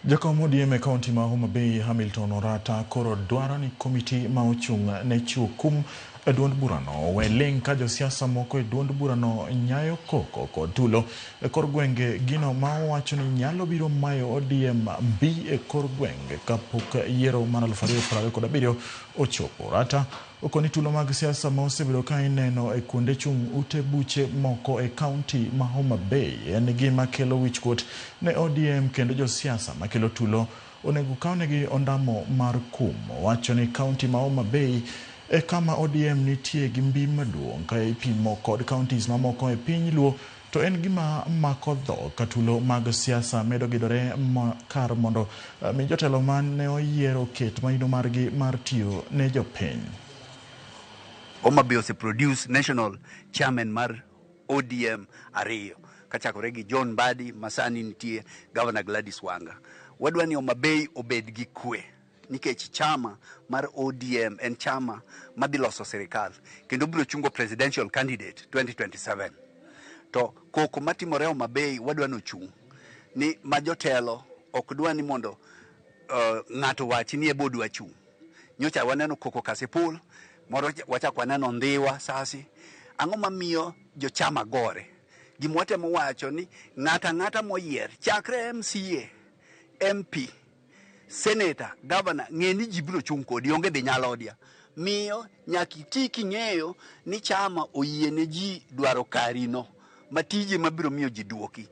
Jakom ODM e kaunti ma Homa Bay Hamilton Orata koro dwaro ni komiti ma ochung' ne chiwo kum e duond burano we ling ka josiasa moko e duond burano nyayo koko kod tulo e kor gwenge, gino ma owacho ni nyalo biro mayo ODM mbi e kor gwenge kapok yiero mar 2027 ochopo. Orata okoni tulo mag siasa ma osebedo ka ineno e kuonde chung' ute buche moko e kaunti ma Homa Bay en gima kelo wichkuot ne ODM, kendo josiasa makelo tulo onego kawnegi ondamo mar kum. Owacho ni kaunti ma Homa Bay e kama ODM nitie gi mbi maduong' ka ipimo kod kauntis mamoko e piny Luo, to en gima mako dho ka tulo mag siasa medo gidore kar mondo mi jotelo mane oyiero ket maino margi mar tiyo ne jopiny. Homa Bay ose produce national chairman mar ODM ariyo kachakore gi John Mbadi masani nitie Governor Gladys Wanga. Wadwa ni Homa Bay obed gi kwe nikech chama mar ODM en chama madhi loso sirikal kendo biro chungo presidential candidate 2027. To koko matimore Homa Bay wadwa no chung' ni majotelo ok dwa ni mondo ng'ato wachi ni ebodwa chung'. Nyocha waneno koko Kasipul, moro wachak waneno Ndhiwa Sasi. Ang'o mamiyo jochama gore? Gimwatemo wacho ni ng'ata moyier chakre MCA, MP, Senator, Governor, ng'eni ji biro chung' kodi, onge dhi nyalo odia. Miyo nyaki tiki ng'eyo ni chama oyiene ji dwaro karino matije mabiro miyo ji duoki.